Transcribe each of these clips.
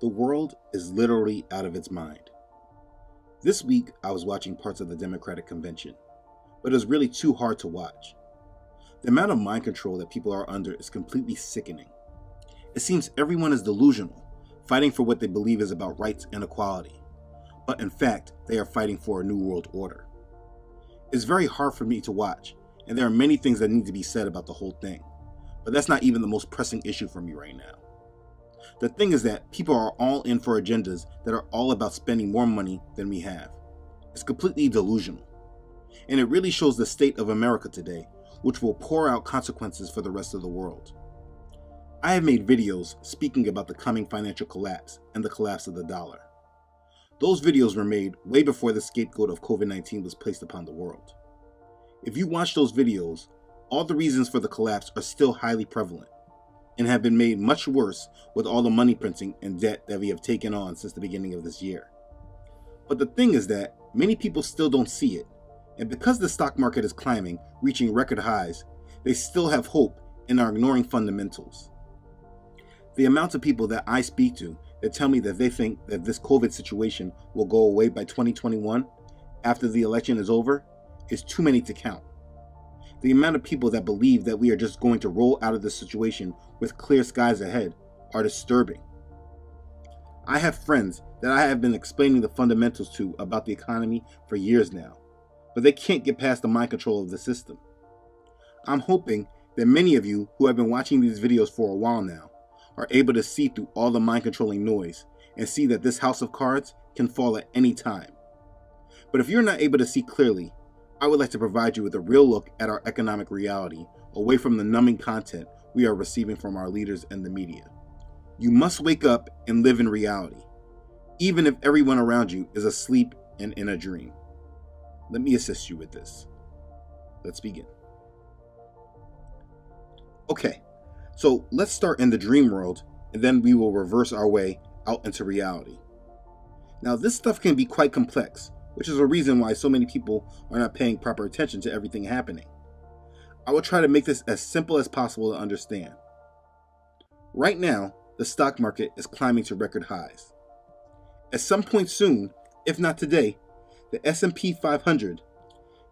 The world is literally out of its mind. This week, I was watching parts of the Democratic convention, but it was really too hard to watch. The amount of mind control that people are under is completely sickening. It seems everyone is delusional, fighting for what they believe is about rights and equality. But in fact, they are fighting for a new world order. It's very hard for me to watch, and there are many things that need to be said about the whole thing. But that's not even the most pressing issue for me right now. The thing is that people are all in for agendas that are all about spending more money than we have. It's completely delusional. And it really shows the state of America today, which will pour out consequences for the rest of the world. I have made videos speaking about the coming financial collapse and the collapse of the dollar. Those videos were made way before the scapegoat of COVID-19 was placed upon the world. If you watch those videos, all the reasons for the collapse are still highly prevalent and have been made much worse with all the money printing and debt that we have taken on since the beginning of this year. But the thing is that many people still don't see it, and because the stock market is climbing, reaching record highs, they still have hope and are ignoring fundamentals. The amount of people that I speak to that tell me that they think that this COVID situation will go away by 2021 after the election is over is too many to count. The amount of people that believe that we are just going to roll out of this situation with clear skies ahead are disturbing. I have friends that I have been explaining the fundamentals to about the economy for years now, but they can't get past the mind control of the system. I'm hoping that many of you who have been watching these videos for a while now are able to see through all the mind controlling noise and see that this house of cards can fall at any time. But if you're not able to see clearly, I would like to provide you with a real look at our economic reality away from the numbing content we are receiving from our leaders and the media. You must wake up and live in reality, even if everyone around you is asleep and in a dream. Let me assist you with this. Let's begin. Okay, so let's start in the dream world, and then we will reverse our way out into reality. Now, this stuff can be quite complex, which is a reason why so many people are not paying proper attention to everything happening. I will try to make this as simple as possible to understand. Right now, the stock market is climbing to record highs. At some point soon, if not today, the S&P 500,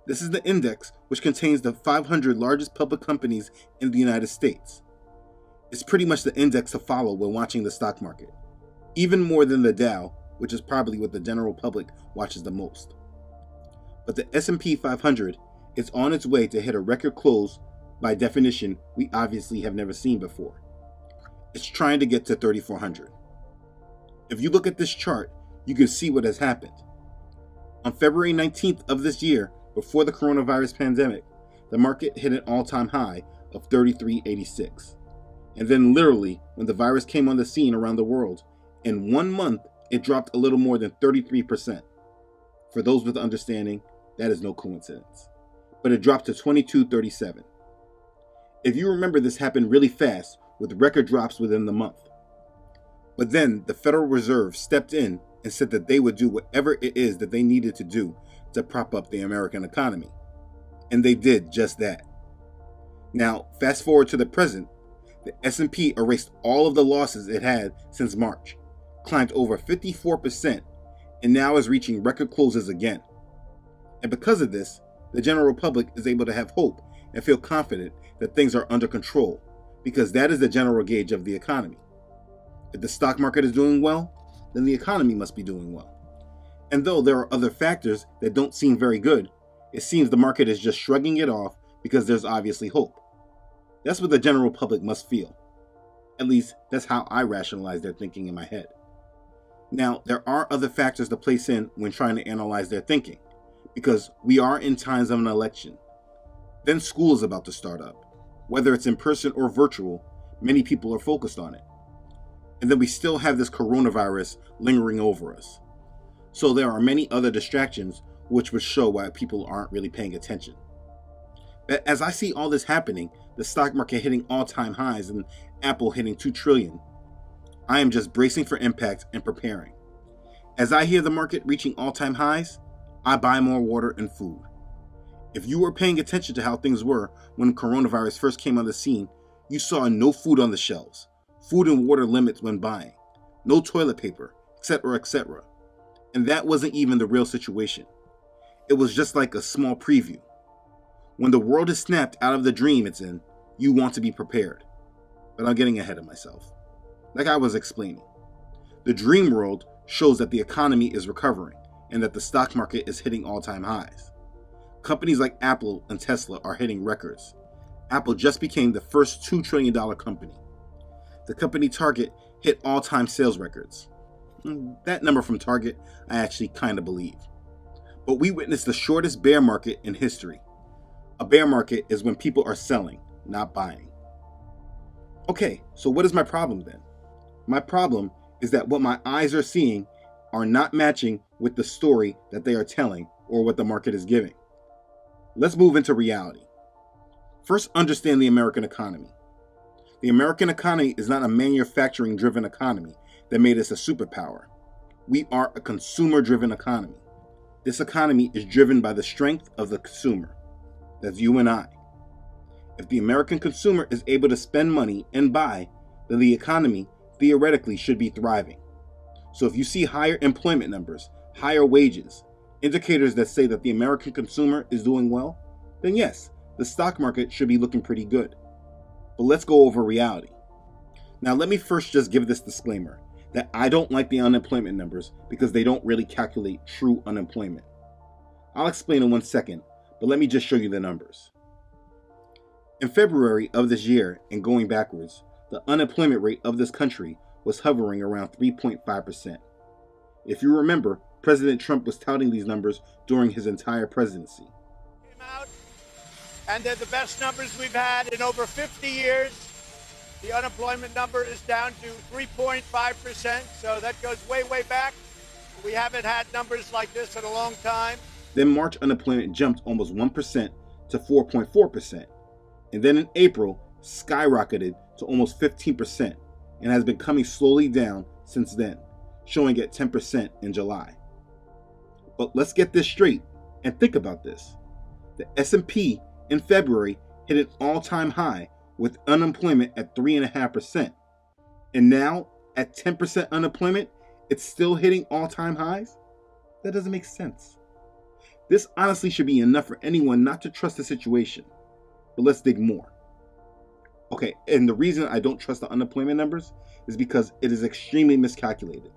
this is the index which contains the 500 largest public companies in the United States. It's pretty much the index to follow when watching the stock market, even more than the Dow, which is probably what the general public watches the most. But the S&P 500 is on its way to hit a record close by definition we obviously have never seen before. It's trying to get to 3,400. If you look at this chart, you can see what has happened. On February 19th of this year, before the coronavirus pandemic, the market hit an all-time high of 3386. And then literally, when the virus came on the scene around the world, in 1 month, it dropped a little more than 33%. For those with understanding, that is no coincidence. But it dropped to 2237. If you remember, this happened really fast with record drops within the month. But then the Federal Reserve stepped in and said that they would do whatever it is that they needed to do to prop up the American economy. And they did just that. Now, fast forward to the present, the S&P erased all of the losses it had since March, climbed over 54%, and now is reaching record closes again. And because of this, the general public is able to have hope and feel confident that things are under control, because that is the general gauge of the economy. If the stock market is doing well, then the economy must be doing well. And though there are other factors that don't seem very good, it seems the market is just shrugging it off because there's obviously hope. That's what the general public must feel. At least, that's how I rationalize their thinking in my head. Now, there are other factors to place in when trying to analyze their thinking, because we are in times of an election. Then school is about to start up. Whether it's in person or virtual, many people are focused on it. And then we still have this coronavirus lingering over us. So there are many other distractions which would show why people aren't really paying attention. But as I see all this happening, the stock market hitting all-time highs and Apple hitting 2 trillion, I am just bracing for impact and preparing. As I hear the market reaching all-time highs, I buy more water and food. If you were paying attention to how things were when coronavirus first came on the scene, you saw no food on the shelves, food and water limits when buying, no toilet paper, etc., etc. And that wasn't even the real situation. It was just like a small preview. When the world is snapped out of the dream it's in, you want to be prepared. But I'm getting ahead of myself. Like I was explaining, the dream world shows that the economy is recovering and that the stock market is hitting all-time highs. Companies like Apple and Tesla are hitting records. Apple just became the first $2 trillion company. The company Target hit all-time sales records. That number from Target, I actually kind of believe. But we witnessed the shortest bear market in history. A bear market is when people are selling, not buying. Okay, so what is my problem then? My problem is that what my eyes are seeing are not matching with the story that they are telling or what the market is giving. Let's move into reality. First, understand the American economy. The American economy is not a manufacturing-driven economy that made us a superpower. We are a consumer-driven economy. This economy is driven by the strength of the consumer. That's you and I. If the American consumer is able to spend money and buy, then the economy theoretically should be thriving. So if you see higher employment numbers, higher wages, indicators that say that the American consumer is doing well, then yes, the stock market should be looking pretty good. But let's go over reality. Now let me first just give this disclaimer that I don't like the unemployment numbers because they don't really calculate true unemployment. I'll explain in 1 second, but let me just show you the numbers. In February of this year, and going backwards, the unemployment rate of this country was hovering around 3.5%. If you remember, President Trump was touting these numbers during his entire presidency. Came out, and they're the best numbers we've had in over 50 years. The unemployment number is down to 3.5%, so that goes way, way back. We haven't had numbers like this in a long time. Then March unemployment jumped almost 1% to 4.4%. And then in April, skyrocketed to almost 15% and has been coming slowly down since then, showing at 10% in July. But let's get this straight and think about this. The S&P in February hit an all-time high with unemployment at 3.5%. And now, at 10% unemployment, it's still hitting all-time highs? That doesn't make sense. This honestly should be enough for anyone not to trust the situation. But let's dig more. Okay, and the reason I don't trust the unemployment numbers is because it is extremely miscalculated.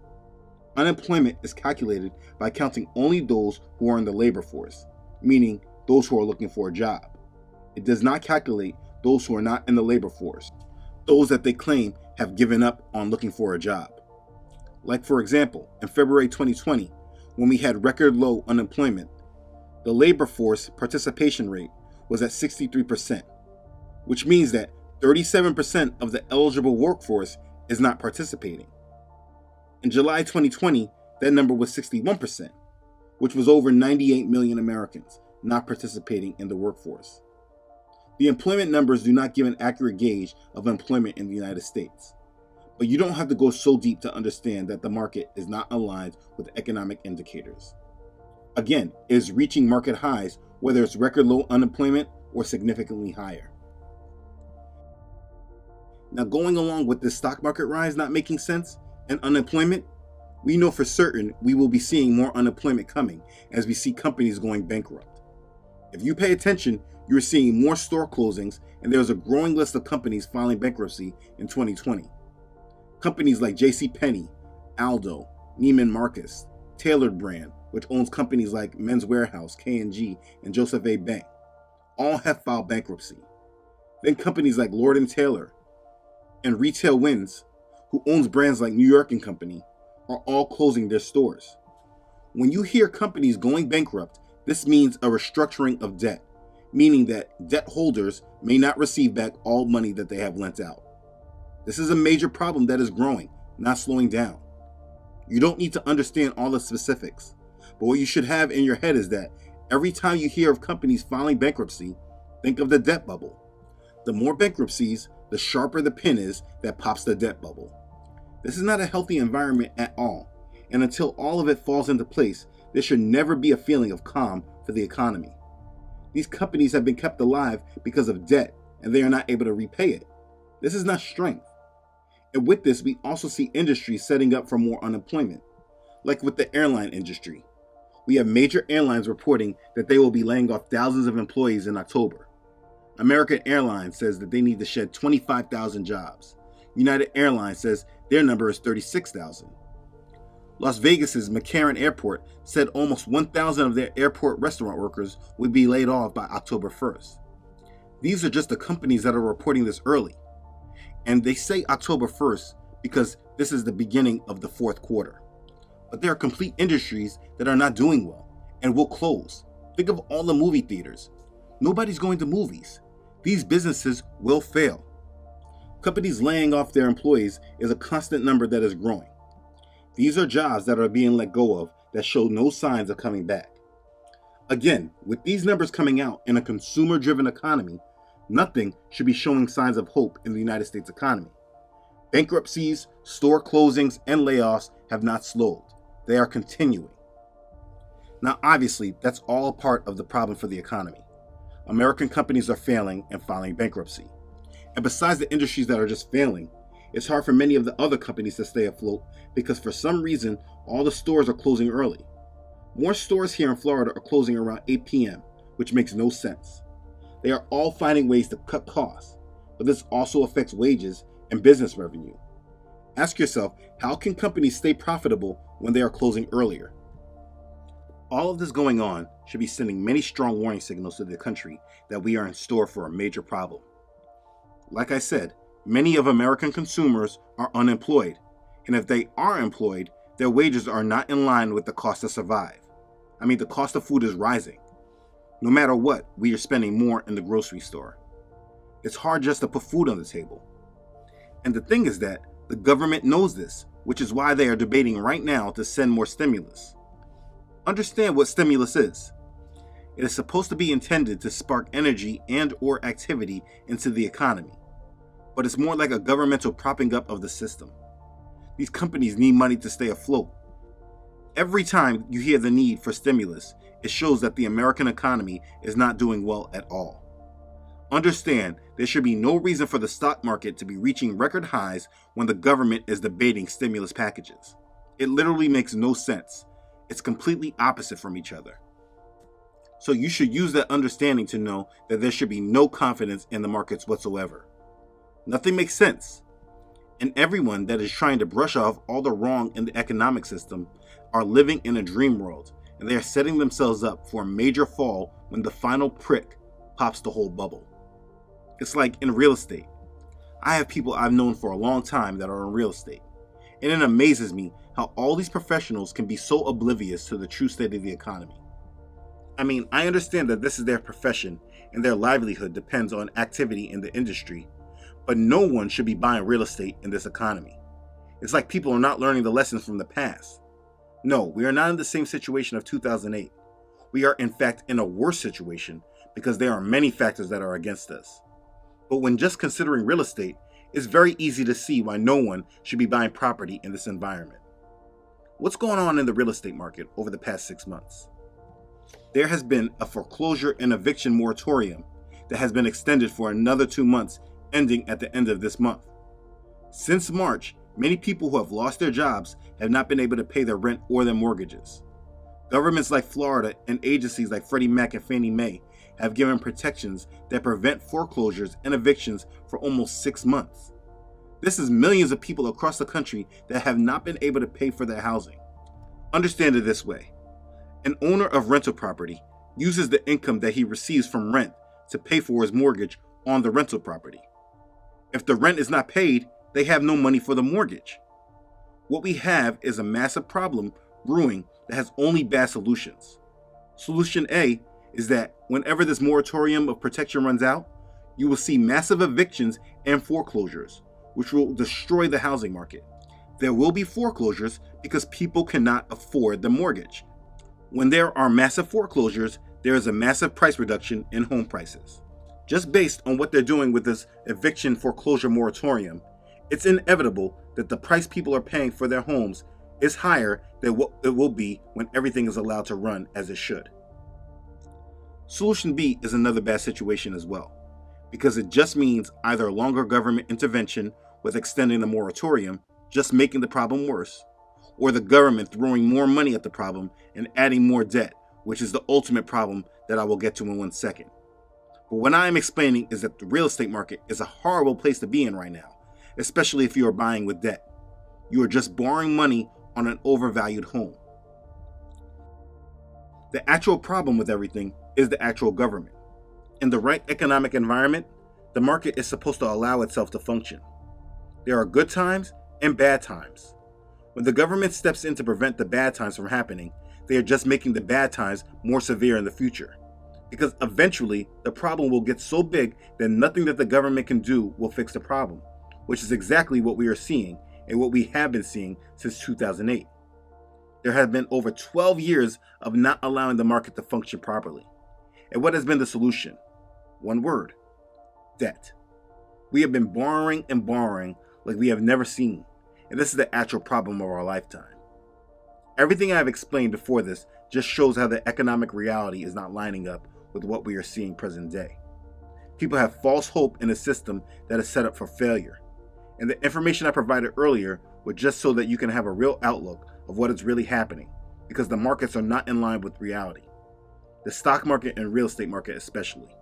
Unemployment is calculated by counting only those who are in the labor force, meaning those who are looking for a job. It does not calculate those who are not in the labor force, those that they claim have given up on looking for a job. Like for example, in February 2020, when we had record low unemployment, the labor force participation rate was at 63%, which means that 37% of the eligible workforce is not participating. In July 2020, that number was 61%, which was over 98 million Americans not participating in the workforce. The employment numbers do not give an accurate gauge of employment in the United States, but you don't have to go so deep to understand that the market is not aligned with economic indicators. Again, it is reaching market highs whether it's record low unemployment or significantly higher. Now, going along with this stock market rise not making sense and unemployment, we know for certain we will be seeing more unemployment coming as we see companies going bankrupt. If you pay attention, you're seeing more store closings, and there's a growing list of companies filing bankruptcy in 2020. Companies like JCPenney, Aldo, Neiman Marcus, Tailored Brand, which owns companies like Men's Warehouse, K&G, and Joseph A. Bank, all have filed bankruptcy. Then companies like Lord & Taylor and Retail Winds, who owns brands like New York & Company, are all closing their stores. When you hear companies going bankrupt, this means a restructuring of debt, meaning that debt holders may not receive back all money that they have lent out. This is a major problem that is growing, not slowing down. You don't need to understand all the specifics, but what you should have in your head is that every time you hear of companies filing bankruptcy, think of the debt bubble. The more bankruptcies, the sharper the pin is that pops the debt bubble. This is not a healthy environment at all, and until all of it falls into place, there should never be a feeling of calm for the economy. These companies have been kept alive because of debt, and they are not able to repay it. This is not strength. And with this, we also see industries setting up for more unemployment, like with the airline industry. We have major airlines reporting that they will be laying off thousands of employees in October. American Airlines says that they need to shed 25,000 jobs. United Airlines says their number is 36,000. Las Vegas's McCarran Airport said almost 1,000 of their airport restaurant workers would be laid off by October 1st. These are just the companies that are reporting this early. And they say October 1st because this is the beginning of the fourth quarter. But there are complete industries that are not doing well and will close. Think of all the movie theaters. Nobody's going to movies. These businesses will fail. Companies laying off their employees is a constant number that is growing. These are jobs that are being let go of that show no signs of coming back. Again, with these numbers coming out in a consumer-driven economy, nothing should be showing signs of hope in the United States economy. Bankruptcies, store closings, and layoffs have not slowed. They are continuing. Now, obviously, that's all part of the problem for the economy. American companies are failing and filing bankruptcy. And besides the industries that are just failing, it's hard for many of the other companies to stay afloat because for some reason, all the stores are closing early. More stores here in Florida are closing around 8 p.m., which makes no sense. They are all finding ways to cut costs, but this also affects wages and business revenue. Ask yourself, how can companies stay profitable when they are closing earlier? All of this going on should be sending many strong warning signals to the country that we are in store for a major problem. Like I said, many of American consumers are unemployed, and if they are employed, their wages are not in line with the cost to survive. The cost of food is rising. No matter what, we are spending more in the grocery store. It's hard just to put food on the table. And the thing is that the government knows this, which is why they are debating right now to send more stimulus. Understand what stimulus is. It is supposed to be intended to spark energy and/or activity into the economy, but it's more like a governmental propping up of the system. These companies need money to stay afloat. Every time you hear the need for stimulus, it shows that the American economy is not doing well at all. Understand, there should be no reason for the stock market to be reaching record highs when the government is debating stimulus packages. It literally makes no sense. It's completely opposite from each other. So you should use that understanding to know that there should be no confidence in the markets whatsoever. Nothing makes sense. And everyone that is trying to brush off all the wrong in the economic system are living in a dream world, and they are setting themselves up for a major fall when the final prick pops the whole bubble. It's like in real estate. I have people I've known for a long time that are in real estate, and it amazes me how all these professionals can be so oblivious to the true state of the economy. I understand that this is their profession and their livelihood depends on activity in the industry, but no one should be buying real estate in this economy. It's like people are not learning the lessons from the past. No, we are not in the same situation of 2008. We are in fact in a worse situation because there are many factors that are against us. But when just considering real estate, it's very easy to see why no one should be buying property in this environment. What's going on in the real estate market over the past 6 months? There has been a foreclosure and eviction moratorium that has been extended for another 2 months, ending at the end of this month. Since March, many people who have lost their jobs have not been able to pay their rent or their mortgages. Governments like Florida and agencies like Freddie Mac and Fannie Mae have given protections that prevent foreclosures and evictions for almost 6 months. This is millions of people across the country that have not been able to pay for their housing. Understand it this way. An owner of rental property uses the income that he receives from rent to pay for his mortgage on the rental property. If the rent is not paid, they have no money for the mortgage. What we have is a massive problem brewing that has only bad solutions. Solution A is that whenever this moratorium of protection runs out, you will see massive evictions and foreclosures, which will destroy the housing market. There will be foreclosures because people cannot afford the mortgage. When there are massive foreclosures, there is a massive price reduction in home prices. Just based on what they're doing with this eviction foreclosure moratorium, it's inevitable that the price people are paying for their homes is higher than what it will be when everything is allowed to run as it should. Solution B is another bad situation as well, because it just means either longer government intervention with extending the moratorium, just making the problem worse, or the government throwing more money at the problem and adding more debt, which is the ultimate problem that I will get to in 1 second. But what I am explaining is that the real estate market is a horrible place to be in right now, especially if you are buying with debt. You are just borrowing money on an overvalued home. The actual problem with everything is the actual government. In the right economic environment, the market is supposed to allow itself to function. There are good times and bad times. When the government steps in to prevent the bad times from happening, they are just making the bad times more severe in the future. Because eventually, the problem will get so big that nothing that the government can do will fix the problem, which is exactly what we are seeing and what we have been seeing since 2008. There have been over 12 years of not allowing the market to function properly. And what has been the solution? One word: debt. We have been borrowing and borrowing like we have never seen, and this is the actual problem of our lifetime. Everything I have explained before this just shows how the economic reality is not lining up with what we are seeing present day. People have false hope in a system that is set up for failure, and the information I provided earlier was just so that you can have a real outlook of what is really happening, because the markets are not in line with reality. The stock market and real estate market especially.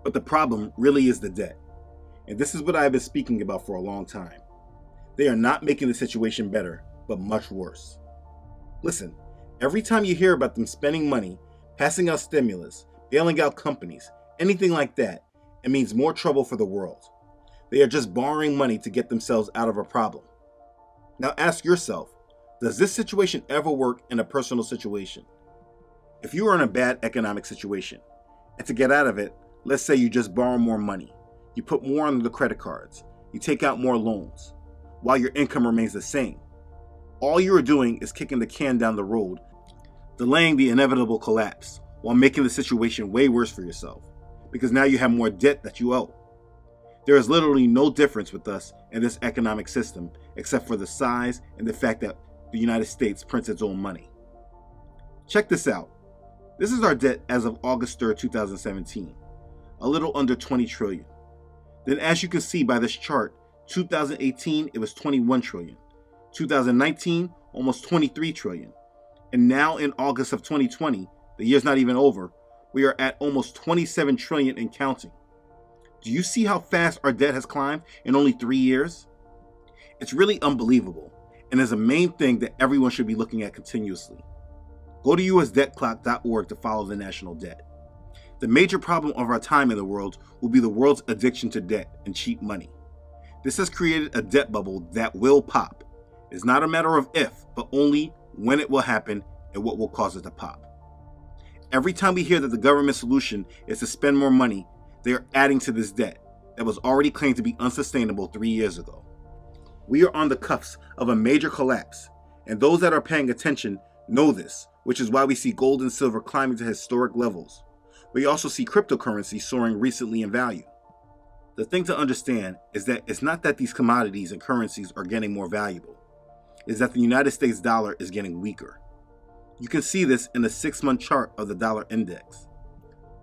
But the problem really is the debt. And this is what I have been speaking about for a long time. They are not making the situation better, but much worse. Listen, every time you hear about them spending money, passing out stimulus, bailing out companies, anything like that, it means more trouble for the world. They are just borrowing money to get themselves out of a problem. Now ask yourself, does this situation ever work in a personal situation? If you are in a bad economic situation, and to get out of it, let's say you just borrow more money, you put more on the credit cards, you take out more loans, while your income remains the same. All you are doing is kicking the can down the road, delaying the inevitable collapse, while making the situation way worse for yourself, because now you have more debt that you owe. There is literally no difference with us in this economic system, except for the size and the fact that the United States prints its own money. Check this out. This is our debt as of August 3rd, 2017, a little under 20 trillion. Then as you can see by this chart, 2018 it was 21 trillion, 2019 almost 23 trillion, and now in August of 2020, the year's not even over, we are at almost 27 trillion and counting. Do you see how fast our debt has climbed in only 3 years? It's really unbelievable, and is a main thing that everyone should be looking at continuously. Go to usdebtclock.org to follow the national debt. The major problem of our time in the world will be the world's addiction to debt and cheap money. This has created a debt bubble that will pop. It's not a matter of if, but only when it will happen and what will cause it to pop. Every time we hear that the government solution is to spend more money, they are adding to this debt that was already claimed to be unsustainable 3 years ago. We are on the cusp of a major collapse, and those that are paying attention know this, which is why we see gold and silver climbing to historic levels. We also see cryptocurrency soaring recently in value. The thing to understand is that it's not that these commodities and currencies are getting more valuable. It's that the United States dollar is getting weaker. You can see this in the 6-month chart of the dollar index.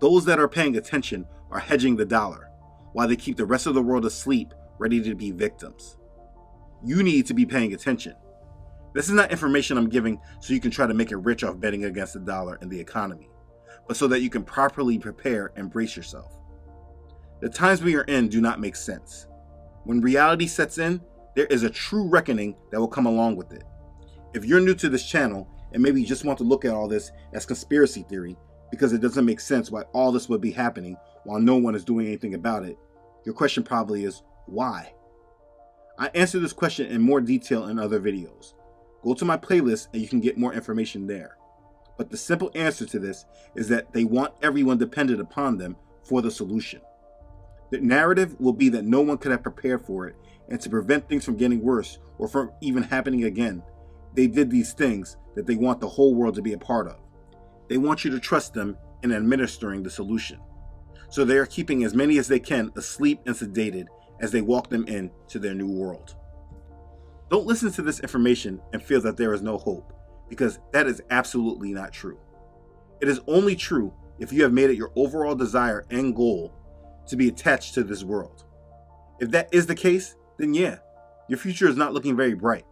Those that are paying attention are hedging the dollar, while they keep the rest of the world asleep, ready to be victims. You need to be paying attention. This is not information I'm giving so you can try to make it rich off betting against the dollar and the economy, but so that you can properly prepare and brace yourself. The times we are in do not make sense. When reality sets in, there is a true reckoning that will come along with it. If you're new to this channel and maybe you just want to look at all this as conspiracy theory because it doesn't make sense why all this would be happening while no one is doing anything about it, your question probably is, why? I answer this question in more detail in other videos. Go to my playlist and you can get more information there. But the simple answer to this is that they want everyone dependent upon them for the solution. The narrative will be that no one could have prepared for it, and to prevent things from getting worse or from even happening again, they did these things that they want the whole world to be a part of. They want you to trust them in administering the solution. So they are keeping as many as they can asleep and sedated as they walk them into their new world. Don't listen to this information and feel that there is no hope, because that is absolutely not true. It is only true if you have made it your overall desire and goal to be attached to this world. If that is the case, then yeah, your future is not looking very bright.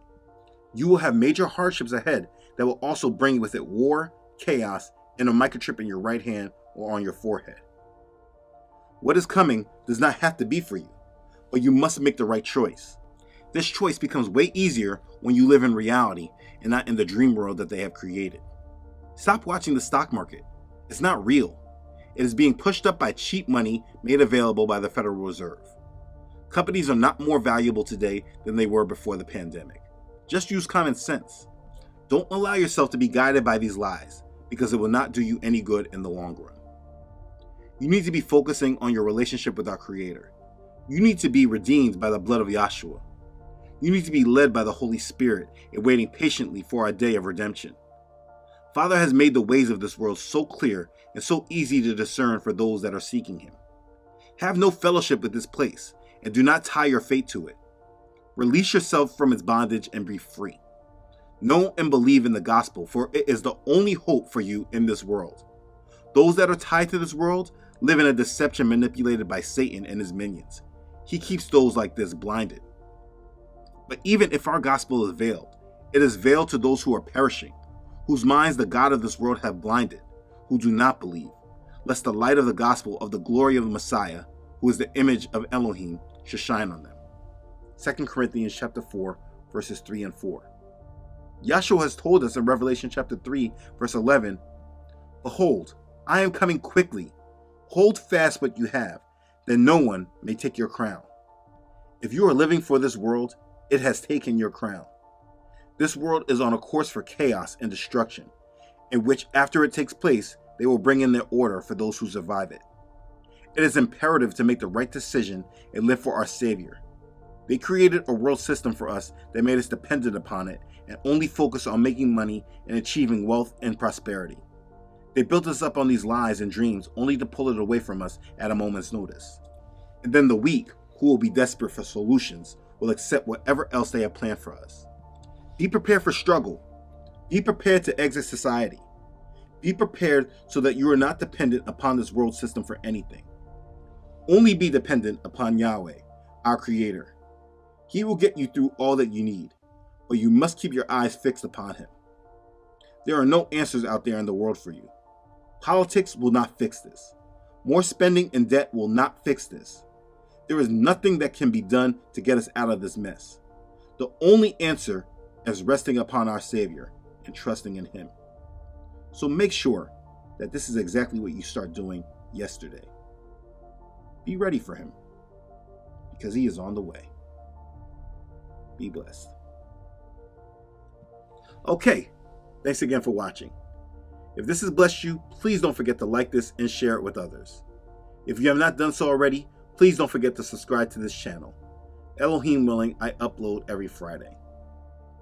You will have major hardships ahead that will also bring with it war, chaos, and a microchip in your right hand or on your forehead. What is coming does not have to be for you, but you must make the right choice. This choice becomes way easier when you live in reality and not in the dream world that they have created. Stop watching the stock market. It's not real. It is being pushed up by cheap money made available by the Federal Reserve. Companies are not more valuable today than they were before the pandemic. Just use common sense. Don't allow yourself to be guided by these lies, because it will not do you any good in the long run. You need to be focusing on your relationship with our Creator. You need to be redeemed by the blood of Yahshua. You need to be led by the Holy Spirit and waiting patiently for our day of redemption. Father has made the ways of this world so clear and so easy to discern for those that are seeking Him. Have no fellowship with this place, and do not tie your fate to it. Release yourself from its bondage and be free. Know and believe in the gospel, for it is the only hope for you in this world. Those that are tied to this world live in a deception manipulated by Satan and his minions. He keeps those like this blinded. But even if our gospel is veiled, it is veiled to those who are perishing, whose minds the God of this world have blinded, who do not believe, lest the light of the gospel of the glory of the Messiah, who is the image of Elohim, should shine on them. 2 Corinthians chapter 4, verses 3 and 4. Yahshua has told us in Revelation chapter 3, verse 11, "Behold, I am coming quickly. Hold fast what you have, that no one may take your crown." If you are living for this world, it has taken your crown. This world is on a course for chaos and destruction, in which after it takes place, they will bring in their order for those who survive it. It is imperative to make the right decision and live for our Savior. They created a world system for us that made us dependent upon it and only focus on making money and achieving wealth and prosperity. They built us up on these lies and dreams only to pull it away from us at a moment's notice. And then the weak, who will be desperate for solutions, will accept whatever else they have planned for us. Be prepared for struggle. Be prepared to exit society. Be prepared so that you are not dependent upon this world system for anything. Only be dependent upon Yahweh, our Creator. He will get you through all that you need, but you must keep your eyes fixed upon Him. There are no answers out there in the world for you. Politics will not fix this. More spending and debt will not fix this. There is nothing that can be done to get us out of this mess. The only answer is resting upon our Savior and trusting in Him. So make sure that this is exactly what you start doing yesterday. Be ready for Him, because He is on the way. Be blessed. Okay, thanks again for watching. If this has blessed you, please don't forget to like this and share it with others. If you have not done so already, please don't forget to subscribe to this channel. Elohim willing, I upload every Friday.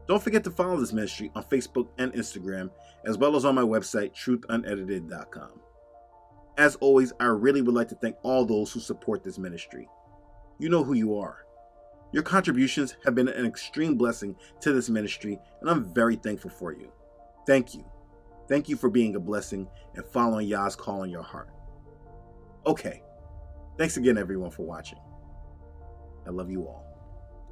Don't forget to follow this ministry on Facebook and Instagram, as well as on my website, truthunedited.com. As always, I really would like to thank all those who support this ministry. You know who you are. Your contributions have been an extreme blessing to this ministry, and I'm very thankful for you. Thank you. Thank you for being a blessing and following Yah's call in your heart. Okay, thanks again everyone for watching. I love you all.